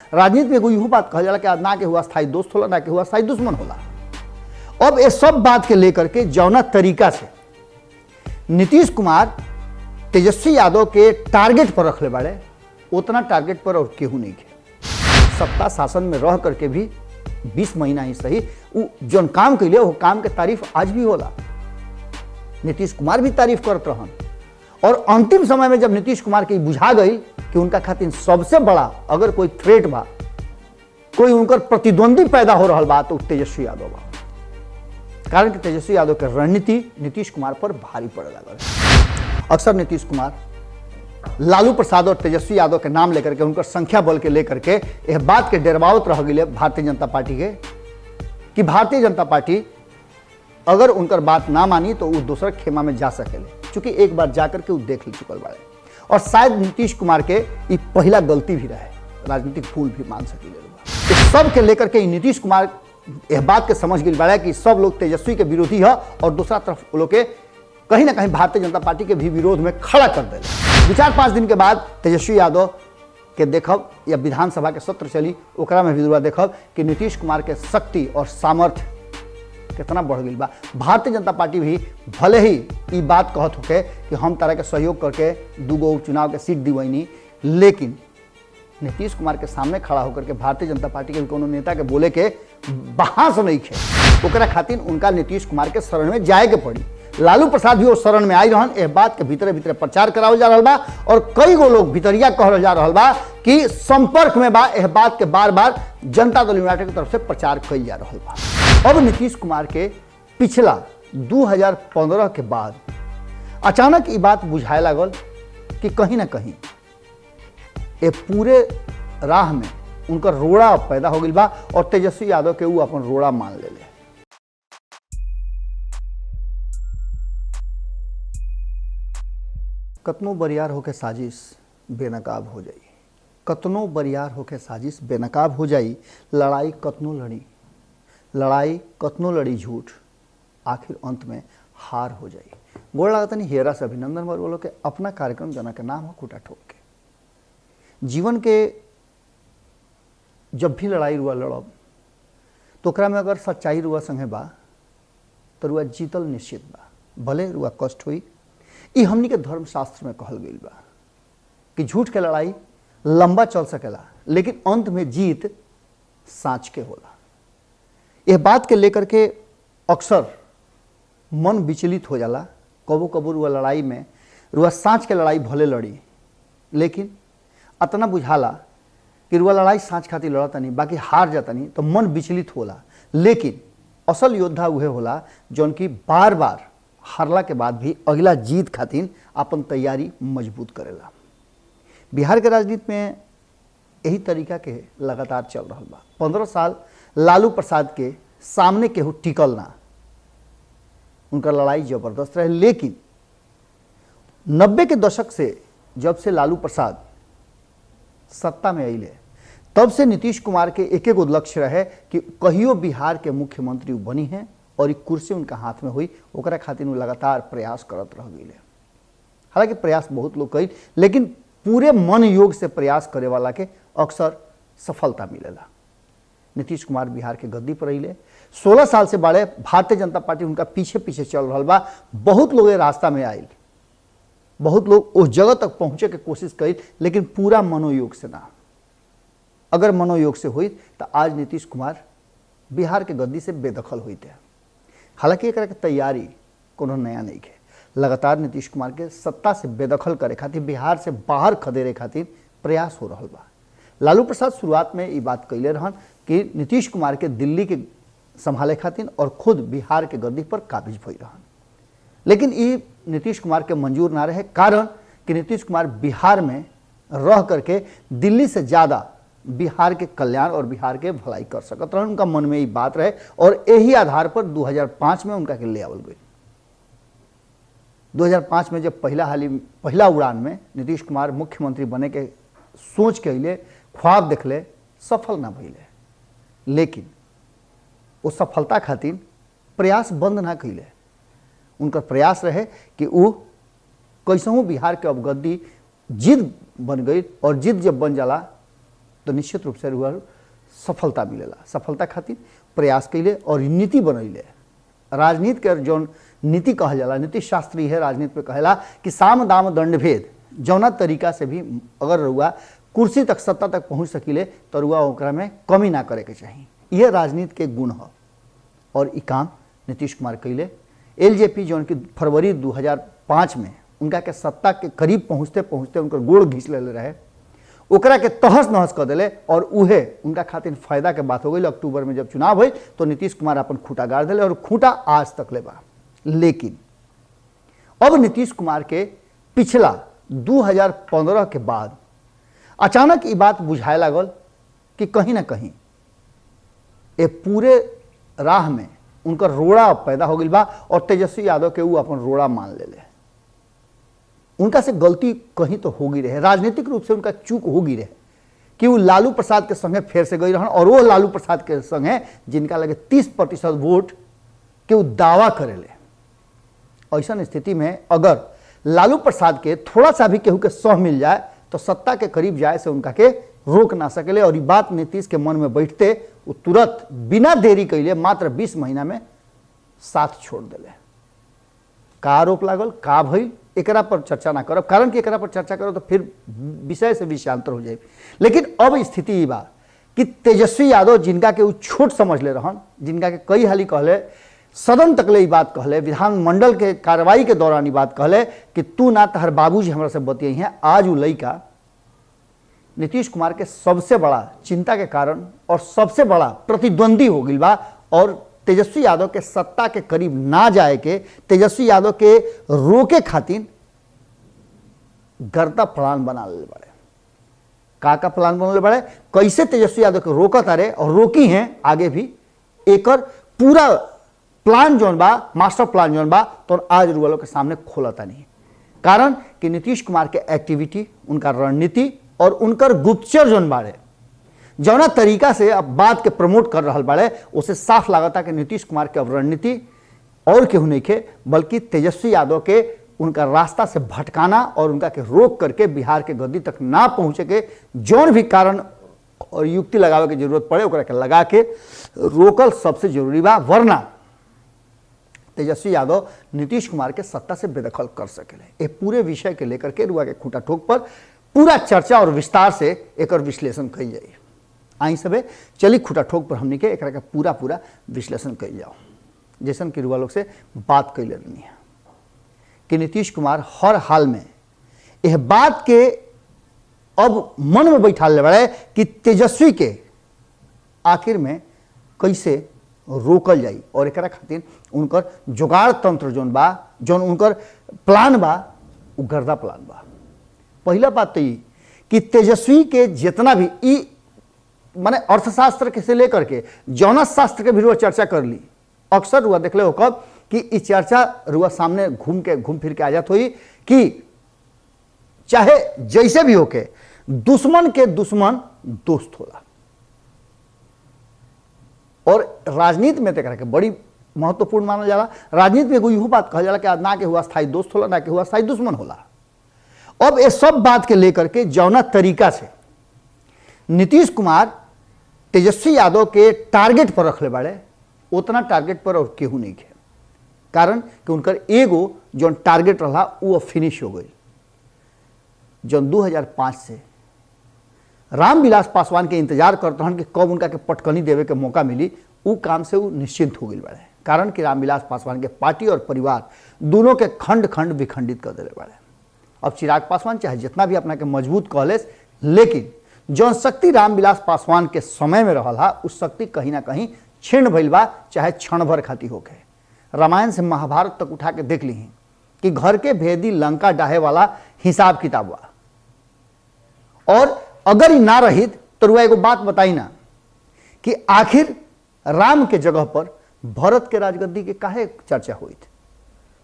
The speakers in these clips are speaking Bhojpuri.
राजनीति में एगो इहो बात कहल जाला कि ना के हुआ स्थायी दोस्त होला ना के हुआ स्थायी दुश्मन होला। अब ये सब बात के लेकर के जौना तरीका से नीतीश कुमार तेजस्वी यादव के टारगेट पर रखले बाड़े, उतना टारगेट पर और केहू नहीं है। सत्ता शासन में रह करके भी 20 महीना ही सही जौन काम कैले वो काम के तारीफ आज भी होला। नीतीश कुमार भी तारीफ करत रहन और अंतिम समय में जब नीतीश कुमार के बुझा गई कि उनका खातिर सबसे बड़ा अगर कोई थ्रेट बा, कोई उनकर प्रतिद्वंदी पैदा हो रहा बा, तो तेजस्वी यादव बा। कारण कि तेजस्वी यादव के रणनीति नीतीश कुमार पर भारी पड़े लगल। अक्सर नीतीश कुमार लालू प्रसाद और तेजस्वी यादव के नाम लेकर के, उनकर संख्या बल के लेकर के यह बात के डरवावत रह गए भारतीय जनता पार्टी के कि भारतीय जनता पार्टी अगर उनकर बात ना मानी तो वो दूसरा खेमा में जा सकेले, चूंकि एक बार जाकर के वो देख ले चुकल बाड़े। और शायद नीतीश कुमार के ये पहला गलती भी रहे, राजनीतिक फूल भी मान सके। इस सब के लेकर के नीतीश कुमार यह बात के समझ गई बाड़ा कि सब लोग तेजस्वी के विरोधी है और दूसरा तरफ लोग के कहीं ना कहीं भारतीय जनता पार्टी के भी विरोध में खड़ा कर दे। 2-4-5 दिन के बाद तेजस्वी यादव के देखब या विधानसभा के सत्र चली ओकरा में भी देखब कि नीतीश कुमार के शक्ति और सामर्थ्य कितना बढ़ गई बा। भारतीय जनता पार्टी भी भले ही ये बात कहत होके कि हम तरह के सहयोग करके 2 उपचुनाव के सीट दिवैनी, लेकिन नीतीश कुमार के सामने खड़ा होकर के भारतीय जनता पार्टी के कोनो नेता के बोले के बहास नहीं खे। ओकरा खातिर उनका नीतीश कुमार के शरण में जाए के पड़ी। लालू प्रसाद भी वो शरण में आई रहन। यह बात के भीतरे भीतरे प्रचार करावल जा रहा बा और कई गो लोग भितरिया कहल जा रहा बा कि संपर्क में बा। यह बात के बार बार जनता दल यूनाइटेड की तरफ से प्रचार कई जा रहा बा। अब नीतीश कुमार के पिछला 2015 के बाद अचानक ये बात बुझाए लागल कि कहीं ना कहीं ये पूरे राह में उनका रोड़ा पैदा हो गई बा और तेजस्वी यादव के वो अपन रोड़ा मान ले। कतनो बरियार होके साजिश बेनकाब हो जाई, कतनो बरियार होके साजिश बेनकाब हो जाई। लड़ाई कतनो लड़ी झूठ, आखिर अंत में हार हो जाई। गोड़ लागत नहीं हेरा से अभिनंदन वर बोलो के अपना कार्यक्रम जना के नाम हो खूटा ठोक के। जीवन के जब भी लड़ाई रुआ लड़ब तो ओकरा में अगर सच्चाई रुआ संगे बा तो रुआ जीतल निश्चित बा, भले रुआ कष्ट हुई। ये हमनी के धर्मशास्त्र में कहल गई बा कि झूठ के लड़ाई लंबा चल सकेला लेकिन अंत में जीत साँच के होला। यह बात के लेकर के अक्सर मन विचलित हो जाला। कबो कबो रुआ लड़ाई में रुआ साँच के लड़ाई भले लड़ी, लेकिन अतना बुझाला कि रुआ लड़ाई साँच खातिर लड़ता नहीं, बाकी हार जाता नहीं तो मन विचलित होला। लेकिन असल योद्धा उहे होला जौन की बार बार हारला के बाद भी अगला जीत खातिर अपन तैयारी मजबूत करेला। बिहार के राजनीति में यही तरीका के लगातार चल रहा बा। 15 साल लालू प्रसाद के सामने केहू टिकल ना, उनका लड़ाई जबरदस्त रहे। लेकिन 90 के दशक से जब से लालू प्रसाद सत्ता में अइले तब से नीतीश कुमार के एक एगो लक्ष्य रहे कि कहियो बिहार के मुख्यमंत्री बनी हैं और एक कुर्सी उनका हाथ में हुई। ओकरा खातिर वो लगातार प्रयास करत रह गए। हालांकि प्रयास बहुत लोग कई, लेकिन पूरे मन योग से प्रयास करे वाला के अक्सर सफलता मिलेला। नीतीश कुमार बिहार के गद्दी पर अइले 16 साल से बड़े भारतीय जनता पार्टी उनका पीछे पीछे चल रहा बा। बहुत लोग रास्ता में आयल, बहुत लोग उस जगह तक पहुंचे के कोशिश करी, लेकिन पूरा मनोयोग से ना। अगर मनोयोग से हुई तो आज नीतीश कुमार बिहार के गद्दी से बेदखल हुई थे। हालांकि एक तैयारी कोनो नया नहीं है। लगातार नीतीश कुमार के सत्ता से बेदखल करे खातिर, बिहार से बाहर खदेरे खातिर प्रयास हो रहा बा। लालू प्रसाद शुरुआत में ये बात कैले रहन कि नीतीश कुमार के दिल्ली के संभाले खातिर और खुद बिहार के गद्दी पर काबिज भई रहन, लेकिन ये नीतीश कुमार के मंजूर ना रहे। कारण कि नीतीश कुमार बिहार में रह करके दिल्ली से ज़्यादा बिहार के कल्याण और बिहार के भलाई कर सकत रहे। उनका मन में ये बात रहे और यही आधार पर 2005 में उनका के ले आवल गई। 2005 में जब पहला उड़ान में नीतीश कुमार मुख्यमंत्री बने के सोच के लिए ख्वाब देखले, सफल ना भइले, लेकिन वो सफलता खातिर प्रयास बंद ना कैले। उनका प्रयास रहे कि वो कैसहू बिहार के अब गद्दी जिद बन गई और जिद जब बन जाला तो निश्चित रूप से रुआ सफलता मिलेला। सफलता खातिर प्रयास कैले और नीति बनैले। राजनीति के जो नीति कहल जाला, नीति शास्त्री है राजनीति में कहेला कि साम दाम दंड भेद, जौना तरीका से भी अगर रुआ कुर्सी तक सत्ता तक पहुँच सकिले तो रुआ ओकरा में कमी ना करे के चाहिए। यह राजनीति के गुण है और ई काम नीतीश कुमार कैले। एलजेपी जो उनकी फरवरी 2005 में उनका के सत्ता के करीब पहुँचते पहुँचते उनकर गोड़ घींच ले रहे, ओकरा के तहस नहस कर दिले और उहे उनका खातिर फायदा के बात हो गई। अक्टूबर में जब चुनाव हुई तो नीतीश कुमार अपन खूंटा गाड़ दिले और खूंटा आज तक ले बा। लेकिन अब नीतीश कुमार के पिछला 2015 के बाद अचानक ये बात बुझाए लागल कि कहीं ना कहीं ये पूरे राह में उनका रोड़ा पैदा हो गई बा और तेजस्वी यादव के वो अपन रोड़ा मान ले। उनका से गलती कहीं तो होगी रहे, राजनीतिक रूप से उनका चूक होगी रहे कि वो लालू प्रसाद के संगे फिर से गई रहन और वो लालू प्रसाद के संगे जिनका लगे 30% वोट के वो दावा करेले। ऐसा स्थिति में अगर लालू प्रसाद के थोड़ा सा भी केहू के सह मिल जाए तो सत्ता के करीब जाए से उनका के रोक ना सकेले। और ये बात नीतीश के मन में बैठते वो तुरंत बिना देरी कैले मात्र 20 महीना में साथ छोड़ दिले। का आरोप लागल, का भइल, एकरा पर चर्चा ना करब, कारण कि एकरा पर चर्चा करो तो फिर विषय से विषयांतर हो जाए। लेकिन अब स्थिति ये बा कि तेजस्वी यादव जिनका के वो छोट समझ ले रहन, जिनका के कई हाली कहले, सदन तक ले बात कहले, विधानमंडल के कार्रवाई के दौरान ये बात कहले कि तू ना तहर बाबूजी हमरा से बतियाई हैं। आज वो लड़का नीतीश कुमार के सबसे बड़ा चिंता के कारण और सबसे बड़ा प्रतिद्वंदी हो गई बा और तेजस्वी यादव के सत्ता के करीब ना जाए के, तेजस्वी यादव के रोके खातिर गर्दा प्लान बना ले बड़े। का प्लान बनले बड़े, कैसे तेजस्वी यादव के रोकत अरे और रोकी हैं आगे भी, एकर पूरा प्लान जोन बा, मास्टर प्लान जोन बा तो आज रुआ लोग के सामने खोलता नहीं। कारण कि नीतीश कुमार के एक्टिविटी, उनका रणनीति और उनकर गुप्तचर जोन बाड़े जौना तरीका से अब बात के प्रमोट कर रहा बाड़े, उसे साफ लागता कि नीतीश कुमार के अब रणनीति और केहू नहीं खे बल्कि तेजस्वी यादव के उनका रास्ता से भटकाना और उनका के रोक करके बिहार के गद्दी तक ना पहुंचे के जौन भी कारण और युक्ति लगावे की जरूरत पड़े ओकरा के लगा के रोकल सबसे जरूरी बा। वरना तेजस्वी यादव नीतीश कुमार के सत्ता से बेदखल कर सकेले। ये पूरे विषय के लेकर के रुआ के खूंटा ठोक पर पूरा चर्चा और विस्तार से एक विश्लेषण कल जाए। आई सबे चली खूंटा ठोक पर हमने के एक पूरा विश्लेषण कल जाओ। जैसन कि रुआ लोग से बात कैले रहनी है कि नीतीश कुमार हर हाल में यह बात के अब मन में बैठा ले बड़े कि तेजस्वी के आखिर में कैसे रोकल जाई और एक खातिर उनकर जुगाड़ तंत्र जोन बा, जोन उनकर प्लान बा, वो गर्दा प्लान बा। पहला बात तो ये कि तेजस्वी के जितना भी ई माने अर्थशास्त्र के से लेकर के जौनस शास्त्र के भी रुआ चर्चा कर ली, अक्सर रुआ देख ले हो कब कि इस चर्चा रुआ सामने घूम फिर के आ जात हुई कि चाहे जैसे भी होके दुश्मन के दुश्मन दोस्त होला। और राजनीति में तेकरा के बड़ी महत्वपूर्ण मानल जाला। राजनीति में एगो इहो बात कहल जाला कि ना के हुआ स्थायी दोस्त होला, ना के हुआ स्थायी दुश्मन होला। अब ये सब बात के लेकर के जौना तरीका से नीतीश कुमार तेजस्वी यादव के टारगेट पर रख ले बाड़े, उतना टारगेट पर और केहू नहीं है। कारण कि उनकर एगो जो टारगेट रहा वो फिनिश हो गई। जो 2005 से रामविलास पासवान के इंतजार करते हैं कि कब उनका के पटकनी देवे के मौका मिली, वो काम से वो निश्चिंत हो गई बाड़े। कारण कि रामविलास पासवान के पार्टी और परिवार दोनों के खंड खंड विखंडित कर दिले बाड़े। अब चिराग पासवान चाहे जितना भी अपना के मजबूत कहले, लेकिन जौन शक्ति रामविलास पासवान के समय में रहा उस शक्ति कहीं ना कहीं क्षीण भइल बा, चाहे क्षण भर खातिर होके। रामायण से महाभारत तक उठा के देख ली कि घर के भेदी लंका डाहे वाला हिसाब किताब बा। और अगर ही ना रही तो रुआ एगो बात बताई ना कि आखिर राम के जगह पर भरत के राजगद्दी के काहे चर्चा हुई थी।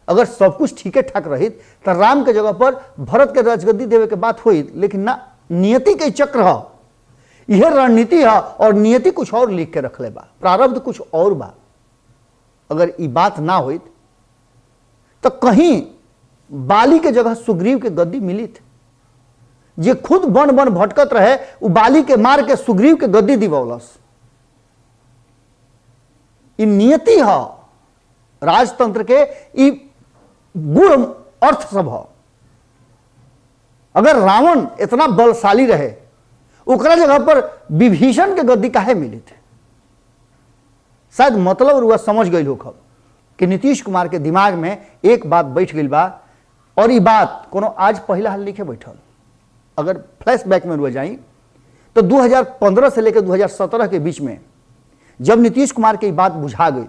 अगर सब कुछ ठीक ठाक रही तो राम के जगह पर भरत के राजगद्दी देवे के बात हुई, लेकिन ना, नियति के चक्र है, यह रणनीति है और नियति कुछ और लिख के रख ले बा, प्रारब्ध कुछ और बा। अगर ये बात ना हुई तो कहीं बाली के जगह सुग्रीव के गद्दी मिली थी। जे खुद बन बन भटकत रहे उ बाली के मार के सुग्रीव के गद्दी दिवौलस। इ नियति है राजतंत्र के, इ गुण अर्थ सब है। अगर रावण इतना बलशाली रहे ओकरा जगह पर विभीषण के गद्दी काहे मिली थे? शायद मतलब रुआ समझ गई हो कि नीतीश कुमार के दिमाग में एक बात बैठ गई बा, और ये बात कोनो आज पहला हाल लिखे बैठल। अगर फ्लैशबैक में रुआ जाई तो 2015 से लेकर 2017 के बीच में जब नीतीश कुमार की बात बुझा गई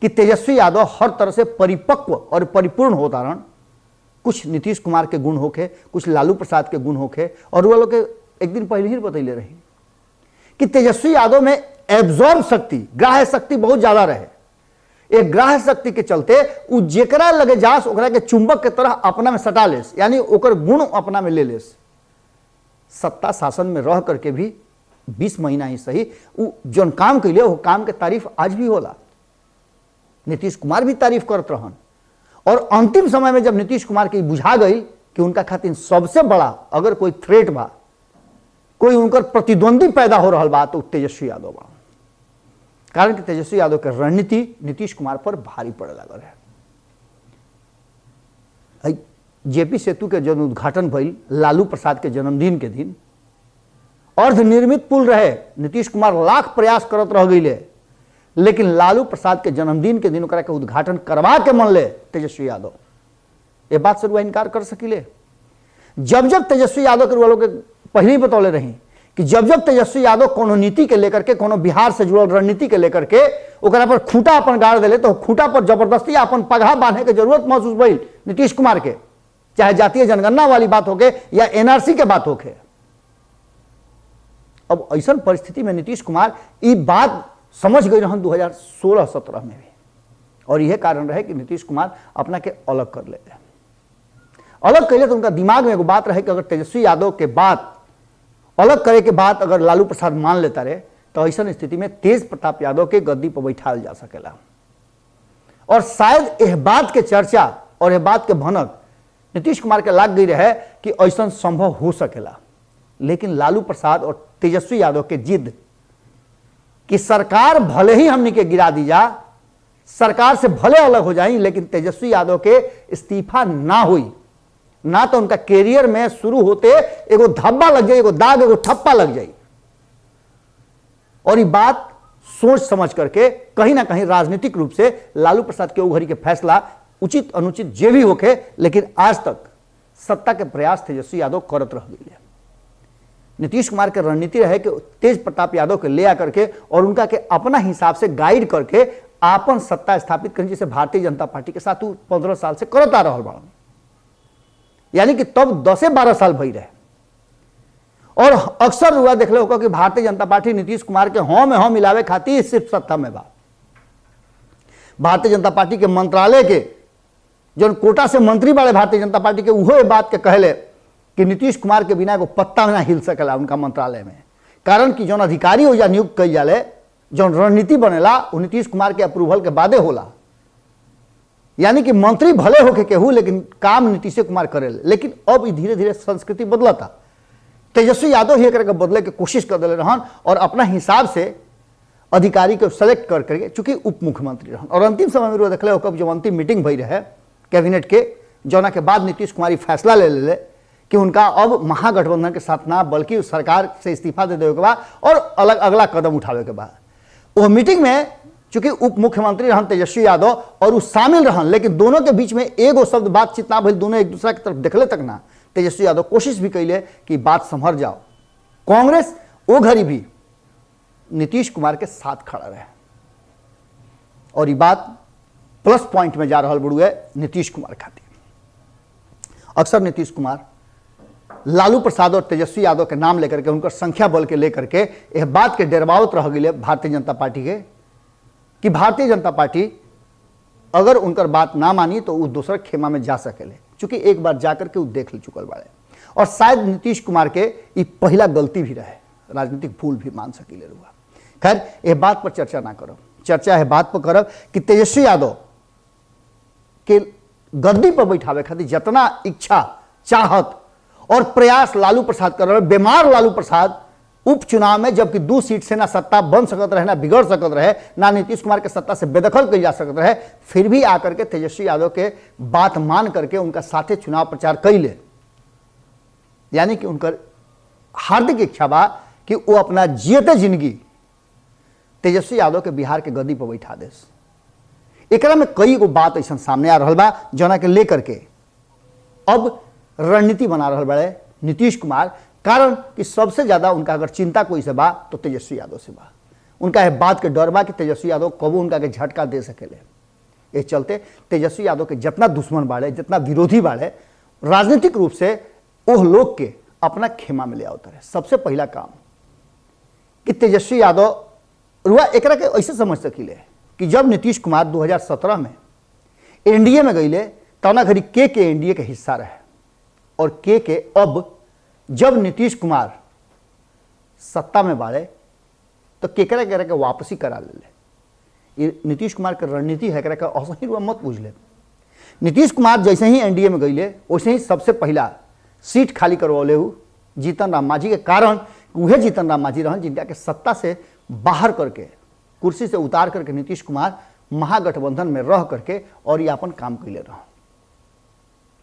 कि तेजस्वी यादव हर तरह से परिपक्व और परिपूर्ण होता रहन, कुछ नीतीश कुमार के गुण होके, कुछ लालू प्रसाद के गुण होके, और वो लोग के एक दिन पहले ही बतैले रही कि तेजस्वी यादव में एब्जॉर्ब शक्ति, ग्राह्य शक्ति बहुत ज्यादा रहे। एक ग्राह्य शक्ति के चलते उ जेकरा लगे जास ओकरा के चुंबक के तरह अपना में सटा लेस, यानी ओकर गुण अपना में ले लेस। सत्ता शासन में रह करके भी 20 महीना ही सही उ जौन काम कैले वो काम के तारीफ आज भी होला। नीतीश कुमार भी तारीफ करत रहन, और अंतिम समय में जब नीतीश कुमार के बुझा गई कि उनका खातिर सबसे बड़ा अगर कोई थ्रेट बा, कोई उनकर प्रतिद्वंदी पैदा हो रहा बा, तो तेजस्वी यादव बा। कारण कि तेजस्वी यादव के रणनीति नीतीश कुमार पर भारी पड़े लगल है। जेपी सेतु के जन उद्घाटन भइल लालू प्रसाद के जन्मदिन के दिन, अर्धनिर्मित पुल रहे, नीतीश कुमार लाख प्रयास करत रह गई, लेकिन लालू प्रसाद के जन्मदिन के दिन ओकरा के उद्घाटन करवा के मन ले तेजस्वी यादव। ये बात से रुआ इनकार कर सकिले? जब जब तेजस्वी यादव के रुआ लोग पहले ही बतौले रही कि जब जब तेजस्वी यादव कोनो नीति के लेकर के, कोनो बिहार से जुड़ल रणनीति के लेकर के ओकरा पर खूंटा अपन गाड़ दिले, तो खूंटा पर जबरदस्ती अपन पगहा बांधे के जरूरत महसूस भइल नीतीश कुमार के, चाहे जातीय जनगणना वाली बात होके या एनआरसी के बात होके। अब ऐसा परिस्थिति में नीतीश कुमार ये बात समझ गई रहन 2016-17 में भी, और यह कारण रहे कि नीतीश कुमार अपना के अलग कर ले। अलग कैले तो उनका दिमाग में एगो बात रहे कि अगर तेजस्वी यादव के बात अलग करे के बाद अगर लालू प्रसाद मान लेता रहे, तो ऐसा स्थिति में तेज प्रताप यादव के गद्दी पर बैठाल जा सकेला। और शायद यह बात के चर्चा और यह बात के भनक नीतीश कुमार के लाग गई रहे कि ऐसा संभव हो सकेला। लेकिन लालू प्रसाद और तेजस्वी यादव के जिद कि सरकार भले ही हमनी के गिरा दी जा, सरकार से भले अलग हो जाए, लेकिन तेजस्वी यादव के इस्तीफा ना हुई, ना तो उनका कैरियर में शुरू होते एगो धब्बा लग जाए, एगो दाग, एगो ठप्पा लग जाए। और ये बात सोच समझ करके कहीं ना कहीं राजनीतिक रूप से लालू प्रसाद के उघरी के फैसला उचित अनुचित जे भी होके, लेकिन आज तक सत्ता के प्रयास तेजस्वी यादव करत रह गई। नीतीश कुमार के रणनीति रहे कि तेज प्रताप यादव के ले आकर के और उनका के अपना हिसाब से गाइड करके आपन सत्ता स्थापित करें, जैसे भारतीय जनता पार्टी के साथ 15 साल से करत आ रहा बड़ा, यानी कि तब 10 से 12 साल भई रहे। और अक्सर हुआ देख ले होगा कि भारतीय जनता पार्टी नीतीश कुमार के हाँ में हाँ मिलावे खातिर सिर्फ सत्ता में बा। भारतीय जनता पार्टी के मंत्रालय के जो कोटा से मंत्री वाले भारतीय जनता पार्टी के उहो बात के कहले कि नीतीश कुमार के बिना एगो पत्ता ना हिल सकेला उनका मंत्रालय में। कारण कि जौन अधिकारी हो या नियुक्त कई जाले, जौन रणनीति बनेला वो नीतीश कुमार के अप्रूवल के बादे होला। यानी कि मंत्री भले होके केहू, लेकिन काम नीतीश कुमार करेले। लेकिन अब धीरे धीरे संस्कृति बदलता। तेजस्वी यादव ही करके बदले के कोशिश कर दिले रहन और अपना हिसाब से अधिकारी को सेलेक्ट कर करके, चूंकि उप मुख्यमंत्री रहन। और अंतिम समय में देखले हो जब अंतिम मीटिंग भई रहे कैबिनेट के, जौना के बाद नीतीश कुमार फैसला ले ले कि उनका अब महागठबंधन के साथ ना बल्कि सरकार से इस्तीफा दे देवे के बाद और अलग अगला कदम उठावे के बाद। वो मीटिंग में चूंकि उप मुख्यमंत्री रहन तेजस्वी यादव और वो शामिल रहन, लेकिन दोनों के बीच में एगो शब्द बातचीत ना भइल, दोनों एक दूसरा की तरफ देखले तक ना। तेजस्वी यादव कोशिश भी कैले कि बात संभर जाओ। कांग्रेस वो घड़ी भी नीतीश कुमार के साथ खड़ा रहे, और ये बात प्लस पॉइंट में जा रहा बड़ुए नीतीश कुमार खातिर। अक्सर नीतीश कुमार लालू प्रसाद और तेजस्वी यादव के नाम लेकर के, उनकर संख्या बल के लेकर के यह बात के डरवावत रह गई भारतीय जनता पार्टी के कि भारतीय जनता पार्टी अगर उनकर बात ना मानी तो वो दूसरा खेमा में जा सकेले, चूंकि एक बार जाकर के वो देख ले चुकल बाड़े। और शायद नीतीश कुमार के ये पहला गलती भी रहे, राजनीतिक भूल भी मान सकीले रुआ। खैर यह बात पर चर्चा ना करो, चर्चा है बात पर करब कि तेजस्वी यादव के गद्दी पर बैठावे खातिर जितना इच्छा चाहत और प्रयास लालू प्रसाद कर रहे, बीमार लालू प्रसाद उपचुनाव में, जबकि 2 सीट से ना सत्ता बन सकत रहे, ना बिगड़ सकत रहे, ना नीतीश कुमार के सत्ता से बेदखल की जा सकत रहे, फिर भी आकर के तेजस्वी यादव के बात मान करके उनका साथे चुनाव प्रचार कैले। यानी कि उनकर हार्दिक इच्छा बा कि वो अपना जियते जिंदगी तेजस्वी यादव के बिहार के गद्दी पर बैठा देस। एकरा में कई गो बात ऐसा सामने आ रहा बा जना के लेकर के अब रणनीति बना रहा बड़े नीतीश कुमार। कारण कि सबसे ज्यादा उनका अगर चिंता कोई से बा तो तेजस्वी यादव से बा। उनका यह बात के डर बा कि तेजस्वी यादव कबू उनका के झटका दे सकेले। ये चलते तेजस्वी यादव के जितना दुश्मन बाड़े, जितना विरोधी बाड़े, राजनीतिक रूप से ओह लोग के अपना खेमा में ले आवत रहे। सबसे पहला काम कि तेजस्वी यादव रुआ एकरा के ऐसे समझ सकिले कि जब नीतीश कुमार 2017 में एनडीए में गईले तौना घड़ी के एनडीए के हिस्सा रहे, और के अब जब नीतीश कुमार सत्ता में बाड़े तो केकरा केकरा के वापसी करा ले। ये नीतीश कुमार के रणनीति है, एकरा औसा ही रुआ मत बुझ ले। नीतीश कुमार जैसे ही एनडीए में गईले वैसे ही सबसे पहला सीट खाली करवले हु जीतन राम मांझी के। कारण वह जीतन राम मांझी रहन जिनका के सत्ता से बाहर करके, कुर्सी से उतार करके नीतीश कुमार महागठबंधन में रह करके और ये अपन काम कैले रह,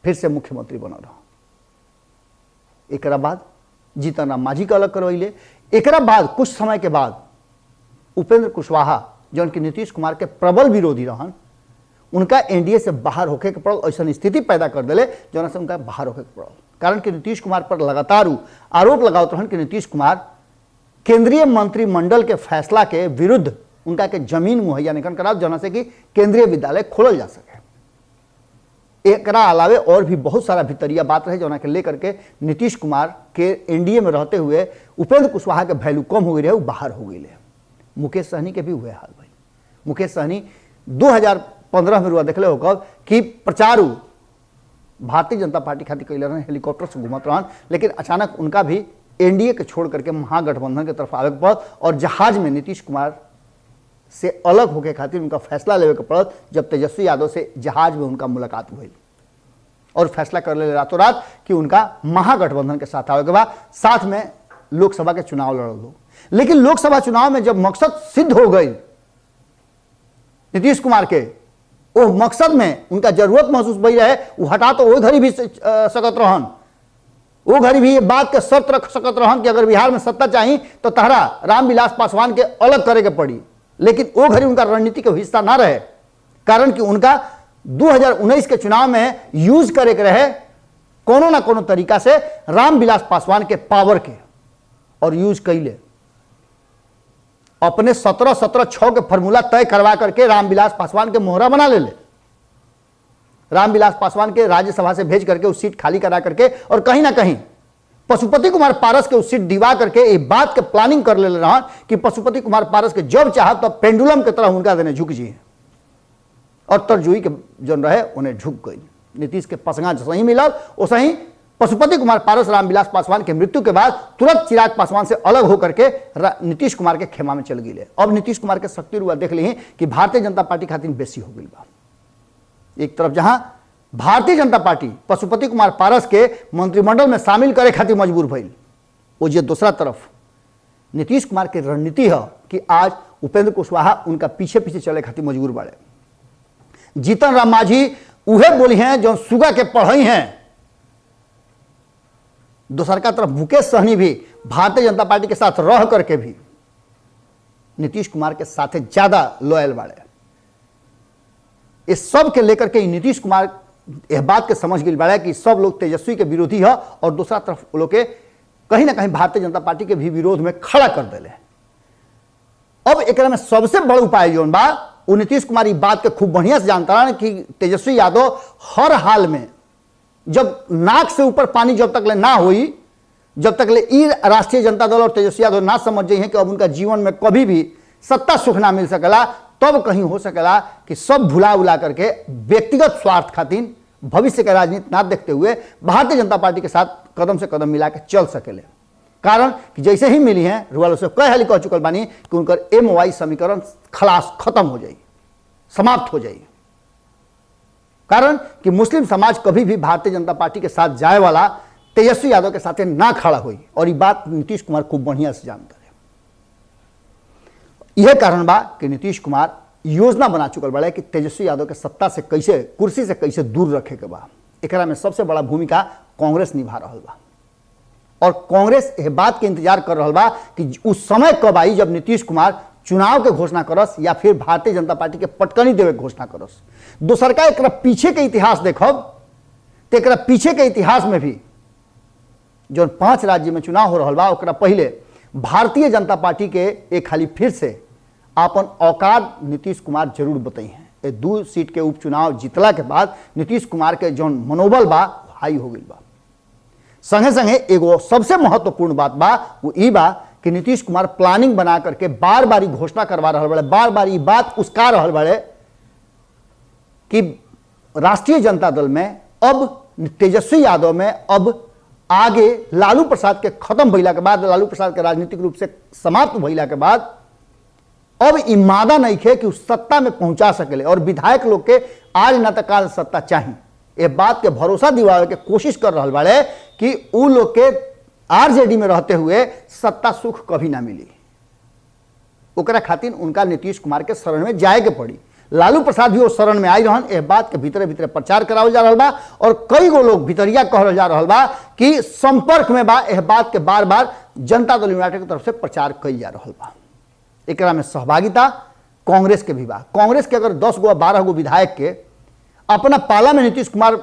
फिर से मुख्यमंत्री बना रहा। एकरा बाद जीतन राम मांझी का अलग करवैले। एकरा बाद कुछ समय के बाद उपेंद्र कुशवाहा जौन कि नीतीश कुमार के प्रबल विरोधी रहन, उनका एनडीए से बाहर होके के पड़ल। ऐसा स्थिति पैदा कर दिले जौन से उनका बाहर होके के पड़ल। कारण कि नीतीश कुमार पर लगातार आरोप लगावत रहन कि नीतीश कुमार केंद्रीय मंत्रिमंडल के फैसला के विरुद्ध उनका के जमीन मुहैया नहीं कराव जौन से कि केंद्रीय विद्यालय खोलल जा सके। एकरा अलावे और भी बहुत सारा भितरिया बात रहे जौना के लेकर के नीतीश कुमार के एनडीए में रहते हुए उपेंद्र कुशवाहा के वैल्यू कम हो गई रहे, वो बाहर हो गई। मुकेश सहनी के भी हुए हाल भाई। मुकेश सहनी 2015 में रुआ देखले हो कब कि प्रचारू भारतीय जनता पार्टी खातिर कैले रहे, हेलीकॉप्टर से घूमत रहन, लेकिन अचानक उनका भी एनडीए के छोड़ करके महागठबंधन की तरफ आवे के पड़ल और जहाज में नीतीश कुमार से अलग होके खातिर उनका फैसला लेवे के पड़ल। जब तेजस्वी यादव से जहाज में उनका मुलाकात हुई और फैसला कर ले रातों रात कि उनका महागठबंधन के साथ आवे के बाद साथ में लोकसभा के चुनाव लड़ल हो। लेकिन लोकसभा चुनाव में जब मकसद सिद्ध हो गई नीतीश कुमार के, वो मकसद में उनका जरूरत महसूस भई रहे, वो हटा तो वो घड़ी भी सकत रहन, वो घड़ी भी ये बात के शर्त रख सकत रहन कि अगर बिहार में सत्ता चाहिए तो तहरा रामविलास पासवान के अलग करे के पड़ी। लेकिन वो घड़ी उनका रणनीति के हिस्सा ना रहे। कारण कि उनका 2019 के चुनाव में यूज करे के रहे कोनो ना कोनो तरीका से रामविलास पासवान के पावर के, और यूज कैले अपने 17-17-6 के फॉर्मूला तय करवा करके रामविलास पासवान के मोहरा बना ले। रामविलास पासवान के राज्यसभा से भेज करके उस सीट खाली करा करके और कहीं ना कहीं पशुपति कुमार पारस के उस सीट दिवा करके ये बात के प्लानिंग कर ले रहा कि पशुपति कुमार पारस के जब चाह तो पेंडुलम की तरह उनका देने झुक जी, और तरजुई के जन रहे उन्हें झुक गई। नीतीश के पसंगा सही मिलल वो सही पशुपति कुमार पारस रामविलास पासवान के मृत्यु के बाद तुरंत चिराग पासवान से अलग होकर के नीतीश कुमार के खेमा में चल गई। अब नीतीश कुमार के शक्ति रुआ देख ली कि भारतीय जनता पार्टी खातिर बेसी हो गई बा। एक तरफ जहां भारतीय जनता पार्टी पशुपति कुमार पारस के मंत्रिमंडल में शामिल करे खातिर मजबूर भइल, वो जे दूसरा तरफ नीतीश कुमार के रणनीति है कि आज उपेंद्र कुशवाहा उनका पीछे पीछे चले खातिर मजबूर बाड़े। जीतन राम मांझी उहे बोली हैं जो सुगा के पढ़ई हैं। दूसर का तरफ मुकेश सहनी भी भारतीय जनता पार्टी के साथ रह करके भी नीतीश कुमार के साथ ज्यादा लॉयल बाड़े। इस सब के लेकर के नीतीश कुमार यह बात के समझ गई बाड़े कि सब लोग तेजस्वी के विरोधी है, और दूसरा तरफ वो लोग के कहीं ना कहीं भारतीय जनता पार्टी के भी विरोध में खड़ा कर दिले। अब एक में सबसे बड़ा उपाय जो बा वो नीतीश कुमार बात के खूब बढ़िया से जानता है कि तेजस्वी यादव हर हाल में जब नाक से ऊपर पानी जब तक ले ना हुई, जब तक ले राष्ट्रीय जनता दल और तेजस्वी यादव ना समझ जाइए कि अब उनका जीवन में कभी भी सत्ता सुख ना मिल सकेला, तब कहीं हो सकेला कि सब भुला उला करके व्यक्तिगत स्वार्थ खातिर भविष्य के राजनीति ना देखते हुए भारतीय जनता पार्टी के साथ कदम से कदम मिला के चल सकेले। कारण कि जैसे ही मिली हैं रुआलो से कई हाली कह चुकल बानी कि उनकर MY समीकरण खलास खत्म हो जाए, समाप्त हो जाए। कारण कि मुस्लिम समाज कभी भी भारतीय जनता पार्टी के साथ जाए वाला तेजस्वी यादव के साथ ना खड़ा हुई। और ये बात नीतीश कुमार खूब बढ़िया से जानते हैं। यह कारण बा कि नीतीश कुमार योजना बना चुकल बड़े कि तेजस्वी यादव के सत्ता से कैसे, कुर्सी से कैसे दूर रखे के बा। एकरा में सबसे बड़ा भूमिका कांग्रेस निभा रहा बा और कांग्रेस यह बात के इंतजार कर रहा बा कि उस समय कब आई जब नीतीश कुमार चुनाव के घोषणा करस या फिर भारतीय जनता पार्टी के पटकनी देवे के घोषणा करस। दोसर का एक पीछे के इतिहास देखब तो एक पीछे के इतिहास में भी जो 5 राज्य में चुनाव हो रहा बा ओकरा पहले भारतीय जनता पार्टी के एक खाली फिर से अपन औकात नीतीश कुमार जरूर बताई हैं। 2 सीट के उपचुनाव जीतला के बाद नीतीश कुमार के जो मनोबल बा हाई हो गई बा। संगे संगे एगो सबसे महत्वपूर्ण बात बा वो ई बा कि नीतीश कुमार प्लानिंग बना करके बार बार घोषणा करवा रहा बड़े, बार बार ये बात उसका रहा बड़े कि राष्ट्रीय जनता दल में अब तेजस्वी यादव में अब आगे लालू प्रसाद के खत्म भइला के बाद, लालू प्रसाद के राजनीतिक रूप से समाप्त भइला के बाद अब इमादा नहीं खे कि उस सत्ता में पहुंचा सके और विधायक लोग के आज न तक काल सत्ता चाहिए। ये बात के भरोसा दिवावे के कोशिश कर रहा बड़े कि उ लोग के आरजेडी में रहते हुए सत्ता सुख कभी ना मिली। ओकरा खातिर उनका नीतीश कुमार के शरण में जाए के पड़ी। लालू प्रसाद भी वो शरण में आई रहन। यह बात के भीतरे भीतरे प्रचार करावल जा रहा बा और कई गो लोग भितरिया कहल जा रहा बा कि संपर्क में बा। यह बात के बार बार जनता दल यूनाइटेड की तरफ से प्रचार कई जा रहा बा। एकरा में सहभागिता कांग्रेस के भी बा। कांग्रेस के अगर 10 गो 12 गो विधायक के अपना पाला में नीतीश कुमार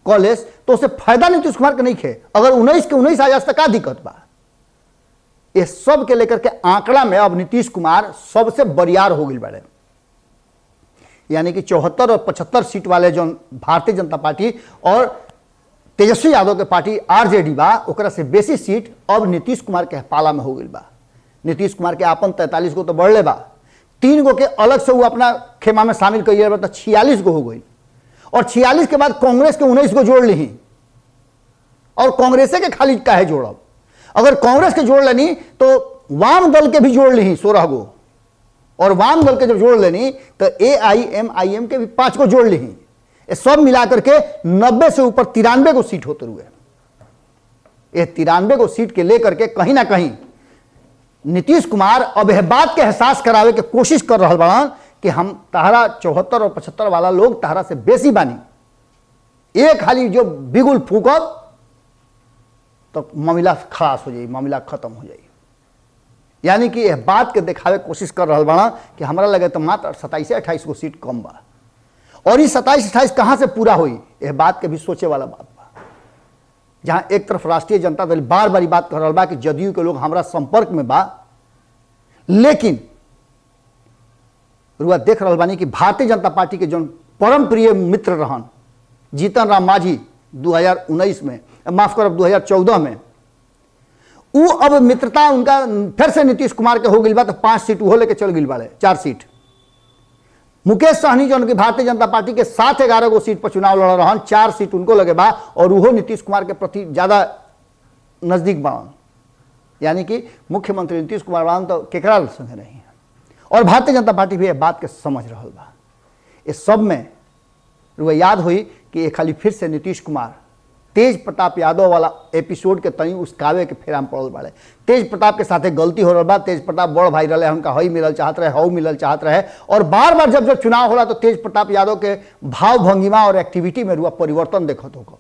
कॉलेज तो उससे फायदा नीतीश कुमार के नहीं खे। अगर 19 के 19 आज तक का दिक्कत बा। ये सब के लेकर के आंकड़ा में अब नीतीश कुमार सबसे बरियार हो गई बड़े, यानी कि 74 और 75 सीट वाले जो भारतीय जनता पार्टी और तेजस्वी यादव के पार्टी आरजेडी बा ओकरा से बेसी सीट अब नीतीश कुमार के पाला में हो गई बा। नीतीश कुमार के आपन 43 गो तो बढ़ले बा, 3 गो के अलग से वो अपना खेमा में शामिल करिए तो 46 गो हो गई और 46 के बाद कांग्रेस के 19 गो जोड़ ली और कांग्रेस के खाली काहे जोड़ब। अगर कांग्रेस के जोड़ लेनी तो वाम दल के भी जोड़ ली 16 गो और वाम दल के जब जोड़ लेनी तो AIMIM के भी 5 गो जोड़ ली। ये सब मिलाकर के 90 से ऊपर 93 गो सीट होते हुए ये 93 गो सीट के लेकर के कहीं ना कहीं नीतीश कुमार अब यह बात के एहसास करावे के कोशिश कर रहा बड़न कि हम तहरा 74 और 75 वाला लोग तहरा से बेसी बानी। एक खाली जो बिगुल फूकब तो मामला खलास हो जाए, मामला खत्म हो जाए। यानी कि यह बात के दिखावे कोशिश कर रहा बड़ा कि हमारा लगे तो मात्र 27 से 28 गो सीट कम बा और ये 27-28 कहां से पूरा हुई। यह बात के भी सोचे वाला बात बा। जहां एक तरफ राष्ट्रीय जनता दल बार बार बात कर रहा बा कि जदयू के लोग हमारा संपर्क में बा, लेकिन रुआ देख रहा बानी कि भारतीय जनता पार्टी के जो परम प्रिय मित्र रहन जीतन राम मांझी 2019 में, माफ करब 2014 में, वो अब मित्रता उनका फिर से नीतीश कुमार के हो गई बा तो 5 सीट वो लेके चल गई बाड़े, 4 सीट। मुकेश सहनी जो उनकी भारतीय जनता पार्टी के 7-11 गो सीट पर चुनाव लड़ रहन, 4 सीट उनको लगे बा और वो नीतीश कुमार के प्रति ज्यादा नजदीक बावन। यानी कि मुख्यमंत्री नीतीश कुमार बावन तो केकरा संगे नहीं है और भारतीय जनता पार्टी भी यह बात के समझ रहा बा। इस सब में रुआ याद हुई कि ये खाली फिर से नीतीश कुमार तेज प्रताप यादव वाला एपिसोड के तनी उस कावे के फेराम पड़ल बाड़े। तेज प्रताप के साथे गलती हो रहा बा। तेज प्रताप बड़ भाई रहे, उनका हई मिलल चाहत रहे, हऊ मिलल चाहत रहे और बार बार जब चुनाव होला तो तेज प्रताप यादव के भाव भंगिमा और एक्टिविटी में रुआ परिवर्तन देखत होगा।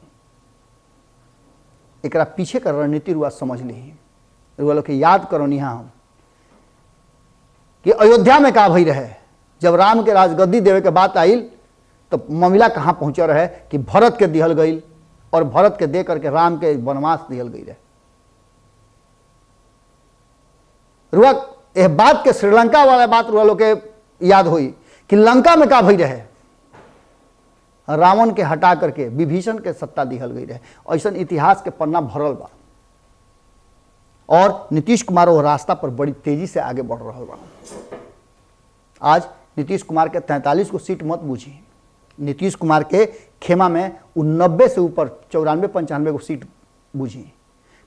एकरा पीछे का रणनीति रुआ समझ ली। रुआ लोग के याद करो निहा हम कि अयोध्या में का भई रहे जब राम के राजगद्दी देवे के बात आइल तो मामला कहाँ पहुंचे रहे कि भरत के दिहल गई और भरत के दे करके राम के वनवास दिहल गई रहे। रुआ यह बात के श्रीलंका वाला बात रुआ लोग के याद हुई कि लंका में का भई रहे, रावण के हटा करके विभीषण के सत्ता दिहल गई रहे। ऐसा इतिहास के पन्ना भरल बा और नीतीश कुमार वो रास्ता पर बड़ी तेजी से आगे बढ़ रहा बा। आज नीतीश कुमार के 43 को सीट मत बूझी, नीतीश कुमार के खेमा में 90 से ऊपर 94-95 को सीट बूझी।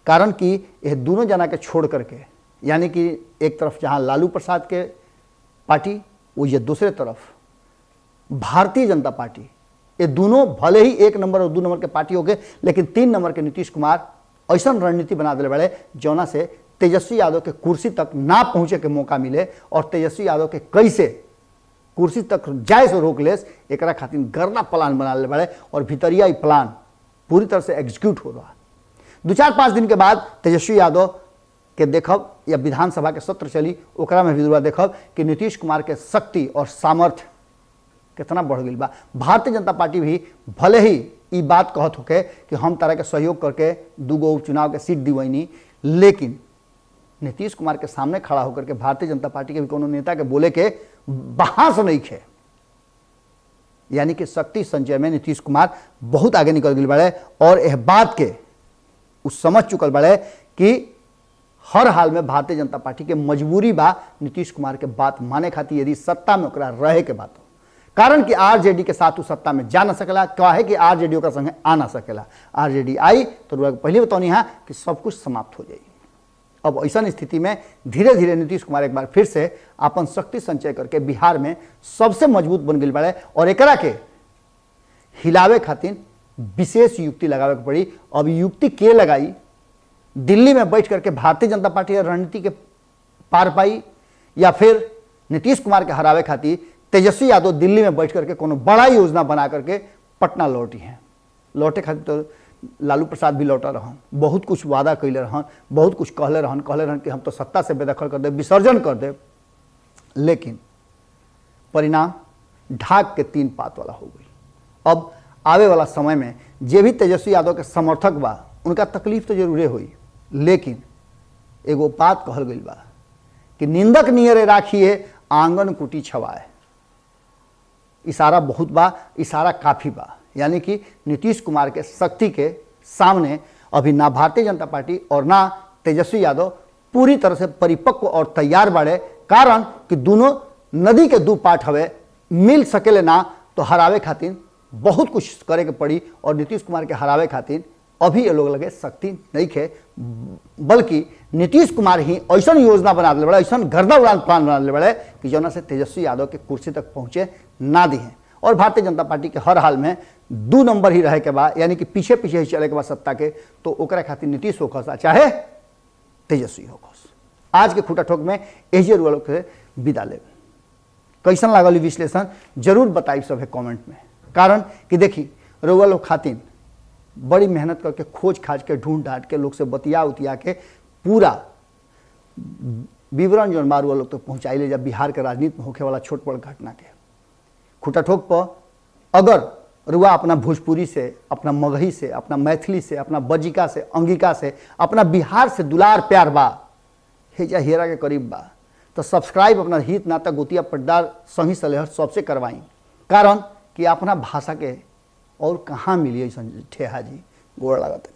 कारण कि यह दोनों जना के छोड़ करके, यानी कि एक तरफ जहां लालू प्रसाद के पार्टी वो ये दूसरे तरफ भारतीय जनता पार्टी, ये दोनों भले ही 1 नंबर और 2 नंबर के पार्टी हो गए लेकिन 3 नंबर के नीतीश कुमार ऐसा रणनीति बना दिले बड़े जौना से तेजस्वी यादव के कुर्सी तक ना पहुंचे के मौका मिले और तेजस्वी यादव के कैसे कुर्सी तक जाए से रोक लेस एकरा खातिर गर्दा प्लान बना ले बड़े और भितरिया प्लान पूरी तरह से एग्जीक्यूट हो रहा। 2-4-5 दिन के बाद तेजस्वी यादव के देखब या विधानसभा के सत्र चली ओकरा में भी देखब कि नीतीश कुमार के शक्ति और सामर्थ्य कितना बढ़ गई बा। भारतीय जनता पार्टी भी भले ही ये बात कहत होके कि हम तरह के सहयोग करके 2 गो उपचुनाव के सीट दिवैनी, लेकिन नीतीश कुमार के सामने खड़ा होकर के भारतीय जनता पार्टी के भी कोनो नेता के बोले के बहास नहीं खे। यानी कि शक्ति संचय में नीतीश कुमार बहुत आगे निकल गए बड़े और यह बात के उस समझ चुकल बड़े कि हर हाल में भारतीय जनता पार्टी के मजबूरी बा नीतीश कुमार के बात माने खातिर यदि सत्ता में ओकरा रहे के बात हो। कारण कि आरजेडी के साथ उस सत्ता में जा ना सकेला, क्या है कि आरजेडी का संगे आ ना सकेला। आरजेडी आई तो पहले बतानी है कि सब कुछ समाप्त हो जाएगी। अब ऐसा स्थिति में धीरे धीरे नीतीश कुमार एक बार फिर से अपन शक्ति संचय करके बिहार में सबसे मजबूत बन गई बड़े और एकरा के हिलावे खातिर विशेष युक्ति लगावे के पड़ी। अब युक्ति के लगाई, दिल्ली में बैठ करके भारतीय जनता पार्टी रणनीति के पार पाई या फिर नीतीश कुमार के हरावे खातिर तेजस्वी यादव दिल्ली में बैठ करके कोनो बड़ा योजना बना करके पटना लौटी हैं। लौटे खातिर तो लालू प्रसाद भी लौटा रहन, बहुत कुछ वादा कैले रहन, बहुत कुछ कहले रहन कि हम तो सत्ता से बेदखल कर दे, विसर्जन कर दे, लेकिन परिणाम ढाक के 3 पात वाला हो गई। अब आवे वाला समय में जे भी तेजस्वी यादव के समर्थक बा उनका तकलीफ तो जरूरे हुई, लेकिन एगो बात कहल गई बा कि निंदक नियरे राखिए आंगन कुटी छवाए। इशारा बहुत बा, इशारा काफ़ी बा। यानी कि नीतीश कुमार के शक्ति के सामने अभी ना भारतीय जनता पार्टी और ना तेजस्वी यादव पूरी तरह से परिपक्व और तैयार बाड़े। कारण कि दोनों नदी के 2 पार्ट हवे, मिल सकेले ना तो हरावे खातिर बहुत कुछ करे के पड़ी और नीतीश कुमार के हरावे खातिर अभी ये लोग लगे शक्ति नहीं खे, बल्कि नीतीश कुमार ही ऐसा योजना बना दिले बड़े, ऐसा गर्दा उड़ान प्लान बना दिले बड़े कि जौना से तेजस्वी यादव के कुर्सी तक पहुंचे ना दी हैं। और भारतीय जनता पार्टी के हर हाल में 2 नंबर ही रहे के बाद, यानी कि पीछे पीछे ही चले के बाद सत्ता के, तो ओकरा खातिर नीतीश होखस चाहे तेजस्वी होखस। आज के खूटा ठोक में एजे रुआ लोग से विदा ले। कैसन लागल विश्लेषण जरूर बताइब सब कमेंट में। कारण कि देखी रुआ लोग खातिर बड़ी मेहनत करके खोज खाज के ढूंढ ढांट के लोग से बतिया उतिया के पूरा विवरण जो बार लोग तो पहुँचाई ले जब बिहार के राजनीति में होखे वाला छोट बड़ घटना के खूटा ठोक पर अगर रुआ अपना भोजपुरी से, अपना मगही से, अपना मैथिली से, अपना बजिका से, अंगिका से, अपना बिहार से दुलार प्यार बा, हेजा हेरा के करीब बा, तो सब्सक्राइब अपना हित नाता गोतिया पट्टादार संगी सलेहर सबसे करवाई। कारण कि अपना भाषा के और कहाँ मिली ऐसा ठेहा जी गोड़ लागत।